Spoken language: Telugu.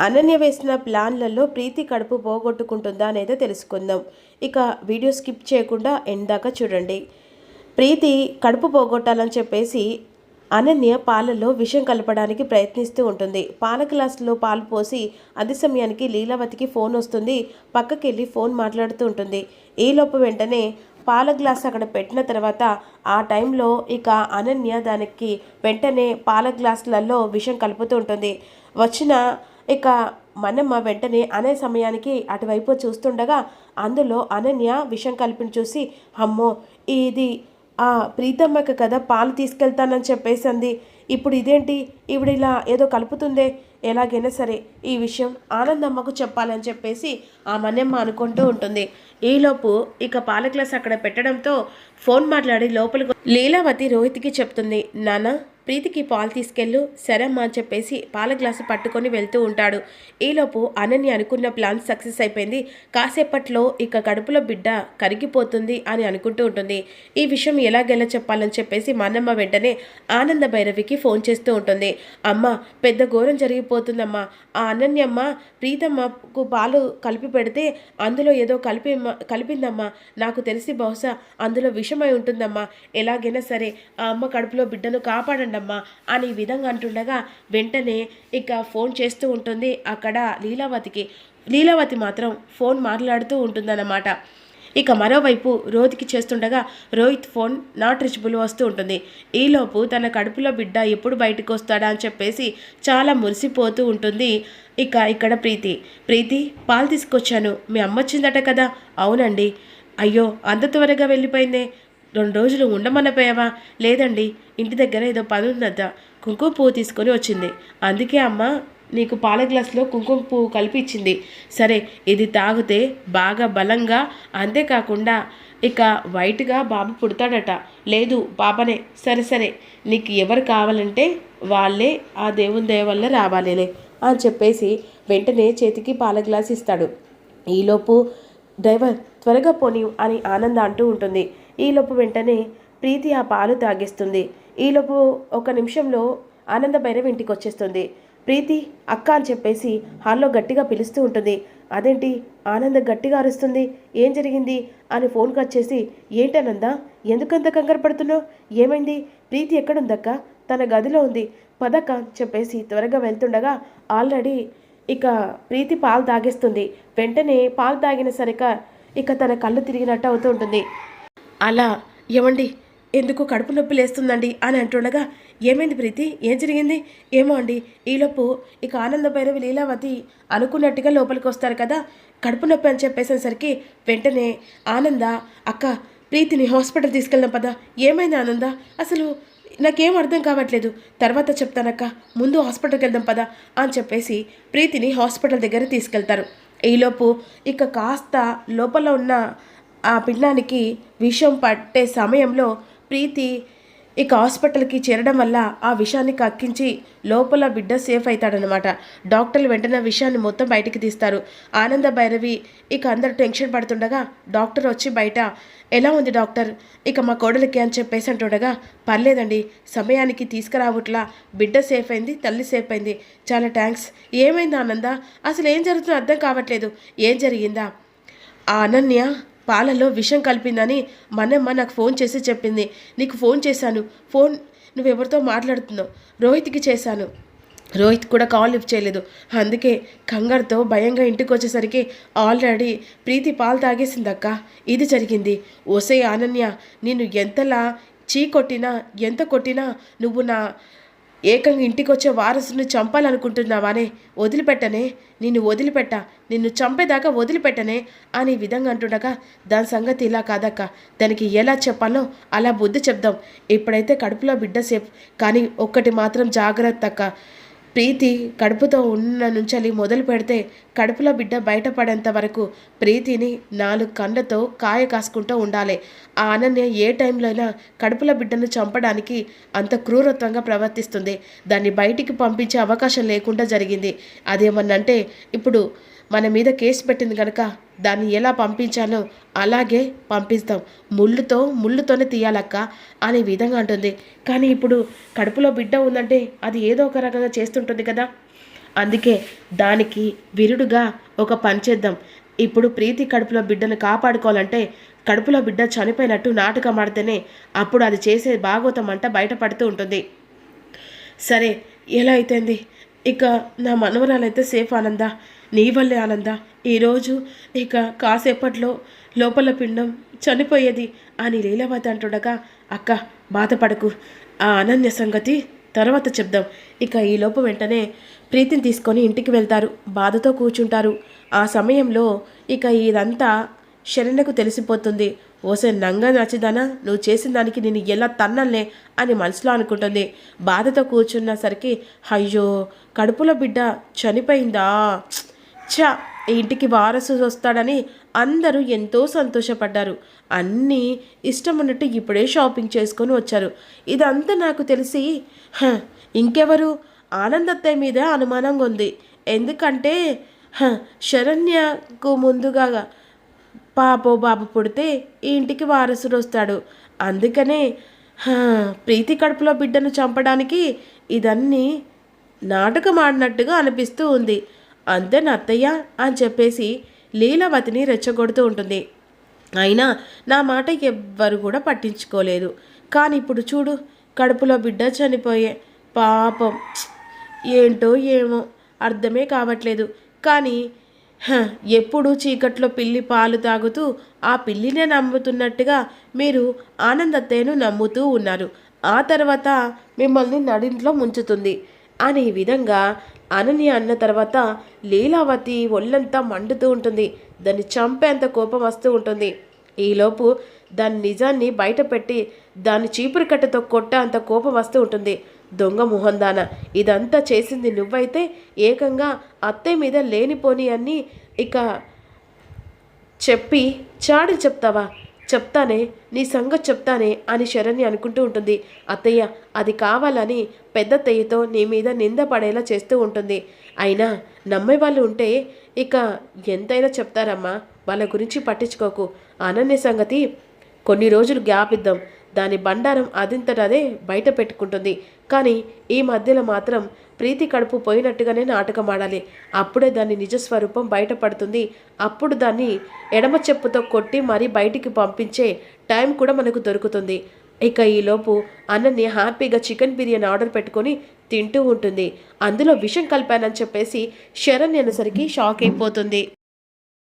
అనన్య వేసిన ప్లాన్లలో ప్రీతి కడుపు పోగొట్టుకుంటుందా అనేది తెలుసుకుందాం. ఇక వీడియో స్కిప్ చేయకుండా ఎండ్ దాకా చూడండి. ప్రీతి కడుపు పోగొట్టాలని చెప్పేసి అనన్య పాలలో విషం కలపడానికి ప్రయత్నిస్తూ ఉంటుంది. పాల గ్లాసులో పాలు పోసి అదే సమయానికి లీలావతికి ఫోన్ వస్తుంది. పక్కకెళ్ళి ఫోన్ మాట్లాడుతూ ఉంటుంది. ఈలోపు వెంటనే పాల గ్లాస్ అక్కడ పెట్టిన తర్వాత ఆ టైంలో ఇక అనన్య దానికి వెంటనే పాల గ్లాసులలో విషం కలుపుతూ ఉంటుంది. వచ్చిన ఇక మనమ్మ వెంటనే అనే సమయానికి అటువైపు చూస్తుండగా అందులో అనన్య విషం కలిపిన చూసి, అమ్మో ఇది ప్రీతమ్మకి కదా పాలు తీసుకెళ్తానని చెప్పేసి అంది. ఇప్పుడు ఇదేంటి ఈవిడ ఇలా ఏదో కలుపుతుందే, ఎలాగైనా సరే ఈ విషయం ఆనందమ్మకు చెప్పాలని చెప్పేసి ఆ మనమ్మ అనుకుంటూ ఉంటుంది. ఈలోపు ఇక పాల గ్లాస్ అక్కడ పెట్టడంతో ఫోన్ మాట్లాడి లోపలికి లీలావతి రోహిత్కి చెప్తుంది, నాన్న ప్రీతికి పాలు తీసుకెళ్ళు, సరేమ్మా అని చెప్పేసి పాల గ్లాసు పట్టుకొని వెళ్తూ ఉంటాడు. ఈలోపు అనన్య అనుకున్న ప్లాన్ సక్సెస్ అయిపోయింది. కాసేపట్లో ఇక కడుపులో బిడ్డ కరిగిపోతుంది అని అనుకుంటూ ఉంటుంది. ఈ విషయం ఎలాగెలా చెప్పాలని చెప్పేసి మనమ్మ వెంటనే ఆనంద భైరవికి ఫోన్ చేస్తూ ఉంటుంది. అమ్మ పెద్ద ఘోరం జరిగిపోతుందమ్మా, ఆ అనన్యమ్మ ప్రీతమ్మకు పాలు కలిపి పెడితే అందులో ఏదో కలిపిందమ్మా, నాకు తెలిసి బహుశా అందులో విషమై ఉంటుందమ్మా, ఎలాగైనా సరే ఆ అమ్మ కడుపులో బిడ్డను కాపాడండి అమ్మా అని ఈ విధంగా అంటుండగా వెంటనే ఇక ఫోన్ చేస్తూ ఉంటుంది అక్కడ లీలావతికి. లీలావతి మాత్రం ఫోన్ మాట్లాడుతూ ఉంటుందన్నమాట. ఇక మరోవైపు రోహిత్కి చేస్తుండగా రోహిత్ ఫోన్ నాట్ రీచబుల్ వస్తూ ఉంటుంది. ఈలోపు తన కడుపులో బిడ్డ ఎప్పుడు బయటకు వస్తాడా అని చెప్పేసి చాలా మురిసిపోతూ ఉంటుంది. ఇక ఇక్కడ ప్రీతి పాలు తీసుకొచ్చాను, మీ అమ్మ వచ్చిందట కదా. అవునండి. అయ్యో అంత త్వరగా వెళ్ళిపోయిందే, 2 రోజులు ఉండమనపోయావా? లేదండి, ఇంటి దగ్గర ఏదో పని ఉందంట, కుంకుమ పువ్వు తీసుకొని వచ్చింది, అందుకే అమ్మ నీకు పాల గ్లాసులో కుంకుమ పువ్వు కలిపి ఇచ్చింది. సరే ఇది తాగితే బాగా బలంగా, అంతేకాకుండా ఇక వైట్గా బాబు పుడతాడట. లేదు పాపనే. సరే నీకు ఎవరు కావాలంటే వాళ్ళే ఆ దేవుని దయ వల్ల రావాలేలే అని చెప్పేసి వెంటనే చేతికి పాల గ్లాస్ ఇస్తాడు. ఈలోపు డ్రైవర్ త్వరగా పోనీ అని ఆనంద అంటూ ఉంటుంది. ఈలోపు వెంటనే ప్రీతి ఆ పాలు తాగేస్తుంది. ఈలోపు 1 నిమిషంలో ఆనంద భైరవి ఇంటికి వచ్చేస్తుంది. ప్రీతి అక్క అని చెప్పేసి హాల్లో గట్టిగా పిలుస్తూ ఉంటుంది. అదేంటి ఆనంద గట్టిగా అరుస్తుంది, ఏం జరిగింది అని ఫోన్ కట్ చేసి, ఏంటనంద ఎందుకంత కంగారు పడుతున్నావు, ఏమైంది, ప్రీతి ఎక్కడుందక్క? తన గదిలో ఉంది, పదక్క అని చెప్పేసి త్వరగా వెళ్తుండగా ఆల్రెడీ ఇక ప్రీతి పాలు తాగేస్తుంది. వెంటనే పాలు తాగిన సరిక ఇక తన కళ్ళు తిరిగినట్టు అవుతూ ఉంటుంది. అలా ఏమండి ఎందుకు కడుపు నొప్పి లేస్తుందండి అని అంటుండగా, ఏమైంది ప్రీతి, ఏం జరిగింది? ఏమో అండి. ఈలోపు ఇక ఆనంద భైరవి లీలావతి అనుకున్నట్టుగా లోపలికి వస్తారు కదా, కడుపు నొప్పి అని చెప్పేసేసరికి వెంటనే ఆనంద అక్క ప్రీతిని హాస్పిటల్ తీసుకెళ్దాం పదా. ఏమైంది ఆనంద, అసలు నాకేం అర్థం కావట్లేదు, తర్వాత చెప్తానక్క, ముందు హాస్పిటల్కి వెళ్దాం పదా అని చెప్పేసి ప్రీతిని హాస్పిటల్ దగ్గర తీసుకెళ్తారు. ఈలోపు ఇక కాస్త లోపల ఉన్న ఆ పిండానికి విషం పట్టే సమయంలో ప్రీతి ఇక హాస్పిటల్కి చేరడం వల్ల ఆ విషాన్ని కక్కించి లోపల బిడ్డ సేఫ్ అవుతాడనమాట. డాక్టర్లు వెంటనే విషయాన్ని మొత్తం బయటికి తీస్తారు. ఆనంద భైరవి ఇక అందరు టెన్షన్ పడుతుండగా డాక్టర్ వచ్చి బయట, ఎలా ఉంది డాక్టర్, ఇక మా కోడలికి అని చెప్పేసి అంటుండగా, పర్లేదండి, సమయానికి తీసుకురావట్లా, బిడ్డ సేఫ్ అయింది, తల్లి సేఫ్ అయింది, చాలా థ్యాంక్స్. ఏమైంది ఆనంద, అసలు ఏం జరుగుతుందో అర్థం కావట్లేదు, ఏం జరిగిందా? ఆ అనన్య పాలలో విషం కలిపిందని మనమ్మ నాకు ఫోన్ చేసి చెప్పింది. నీకు ఫోన్ చేశాను, ఫోన్ నువ్వెవరితో మాట్లాడుతున్నావు, రోహిత్కి చేశాను, రోహిత్ కూడా కాల్ లిఫ్ట్ చేయలేదు, అందుకే కంగారుతో భయంగా ఇంటికి వచ్చేసరికి ఆల్రెడీ ప్రీతి పాలు తాగేసిందక్క, ఇది జరిగింది. ఓసే అనన్య, నిన్ను ఎంతలా కొట్టినా ఎంత కొట్టినా నువ్వు నా ఏకంగా ఇంటికి వచ్చే వారసుని చంపాలనుకుంటున్నావానే, వదిలిపెట్టనే, నిన్ను చంపేదాకా వదిలిపెట్టనే అని విధంగా అంటుండగా, దాని సంగతి ఇలా కాదక్క, దానికి ఎలా చెప్పాలో అలా బుద్ధి చెప్దాం, ఇప్పుడైతే కడుపులో బిడ్డ సేఫ్, కానీ ఒక్కటి మాత్రం జాగ్రత్త అక్క, ప్రీతి కడుపుతో ఉన్న నుంచి మొదలు పెడితే కడుపులో బిడ్డ బయటపడేంత వరకు ప్రీతిని 4 కళ్ళతో కాయ కాసుకుంటూ ఉండాలి. ఆ అనన్య ఏ టైంలో అయినా కడుపులో బిడ్డను చంపడానికి అంత క్రూరత్వంగా ప్రవర్తిస్తుంది. దాన్ని బయటికి పంపించే అవకాశం లేకుండా జరిగింది. అదేమన్నంటే ఇప్పుడు మన మీద కేసు పెట్టింది కనుక దాన్ని ఎలా పంపించాలో అలాగే పంపిస్తాం, ముళ్ళుతోనే తీయాలక్క అనే విధంగా అంటుంది. కానీ ఇప్పుడు కడుపులో బిడ్డ ఉందంటే అది ఏదో ఒక రకంగా చేస్తుంటుంది కదా, అందుకే దానికి విరుడుగా ఒక పని చేద్దాం. ఇప్పుడు ప్రీతి కడుపులో బిడ్డను కాపాడుకోవాలంటే కడుపులో బిడ్డ చనిపోయినట్టు నాటకం ఆడితేనే అప్పుడు అది చేసే భాగవతం అంట బయటపడుతూ ఉంటుంది. సరే, ఎలా అయితేంది, ఇక నా మనవరాలైతే సేఫ్ ఆనంద, నీ వల్లే ఆనంద. ఈరోజు ఇక కాసేపట్లో లోపల పిండం చనిపోయేది అని లీలావతి అంటుండగా, అక్క బాధపడకు, ఆ అనన్య సంగతి తర్వాత చెప్దాం. ఇక ఈలోపు వెంటనే ప్రీతిని తీసుకొని ఇంటికి వెళ్తారు. బాధతో కూర్చుంటారు. ఆ సమయంలో ఇక ఇదంతా శరణ్యకు తెలిసిపోతుంది. ఓసే నంగా నచ్చిదానా, నువ్వు చేసిన దానికి నేను ఎలా తన్నలే అని మనసులో అనుకుంటుంది. బాధతో కూర్చున్నసరికి అయ్యో కడుపులో బిడ్డ చనిపోయిందా, ఛా, ఇంటికి వారసు వస్తాడని అందరూ ఎంతో సంతోషపడ్డారు. అన్నీ ఇష్టం ఉన్నట్టు ఇప్పుడే షాపింగ్ చేసుకొని వచ్చారు. ఇదంతా నాకు తెలిసి ఇంకెవరు ఆనందత్తయ్య మీద అనుమానంగా ఉంది. ఎందుకంటే శరణ్యకు ముందుగా పాపో బాబు పుడితే ఈ ఇంటికి వారసుడు వస్తాడు. అందుకనే ప్రీతి కడుపులో బిడ్డను చంపడానికి ఇదన్నీ నాటకం ఆడినట్టుగా అనిపిస్తూ ఉంది. అంతే అత్తయ్య అని చెప్పేసి లీలావతిని రెచ్చగొడుతూ ఉంటుంది. అయినా నా మాట ఎవ్వరు కూడా పట్టించుకోలేదు. కానీ ఇప్పుడు చూడు, కడుపులో బిడ్డ చనిపోయే పాపం, ఏంటో ఏమో అర్థమే కావట్లేదు. కానీ ఎప్పుడు చీకట్లో పిల్లి పాలు తాగుతూ ఆ పిల్లినే నమ్ముతున్నట్టుగా మీరు ఆనందత్తయ్యను నమ్ముతూ ఉన్నారు. ఆ తర్వాత మిమ్మల్ని నడింట్లో ముంచుతుంది అని ఈ విధంగా అనన్య అన్న తర్వాత లీలావతి ఒళ్ళంతా మండుతూ ఉంటుంది. దాన్ని చంపేంత కోపం వస్తూ ఉంటుంది. ఈలోపు దాని నిజాన్ని బయటపెట్టి దాన్ని చీపురు కట్టతో కొట్టేంత కోపం వస్తూ ఉంటుంది. దొంగ మొహందాన, ఇదంతా చేసింది నువ్వైతే ఏకంగా అత్తయ్య మీద లేనిపోని అన్నీ ఇక చెప్పి చాడి చెప్తావా? చెప్తానే, నీ సంగతి చెప్తానే అని శరణ్య అనుకుంటూ ఉంటుంది. అత్తయ్య అది కావాలని పెద్దత్తయ్యతో నీ మీద నింద పడేలా చేస్తూ ఉంటుంది. అయినా నమ్మే వాళ్ళు ఉంటే ఇక ఎంతైనా చెప్తారమ్మా, వాళ్ళ గురించి పట్టించుకోకు. అనన్య సంగతి కొన్ని రోజులు గ్యాప్ ఇద్దాం. దాని బండారం అదింతటదే బయట పెట్టుకుంటుంది. కానీ ఈ మధ్యలో మాత్రం ప్రీతి కడుపు పోయినట్టుగానే నాటకం ఆడాలి. అప్పుడే దాని నిజస్వరూపం బయటపడుతుంది. అప్పుడు దాన్ని ఎడమ చెప్పుతో కొట్టి మరీ బయటికి పంపించే టైం కూడా మనకు దొరుకుతుంది. ఇక ఈలోపు అనన్య హ్యాపీగా చికెన్ బిర్యానీ ఆర్డర్ పెట్టుకొని తింటూ ఉంటుంది. అందులో విషం కలిపానని చెప్పేసి శరణ్ అనేసరికి షాక్ అయిపోతుంది.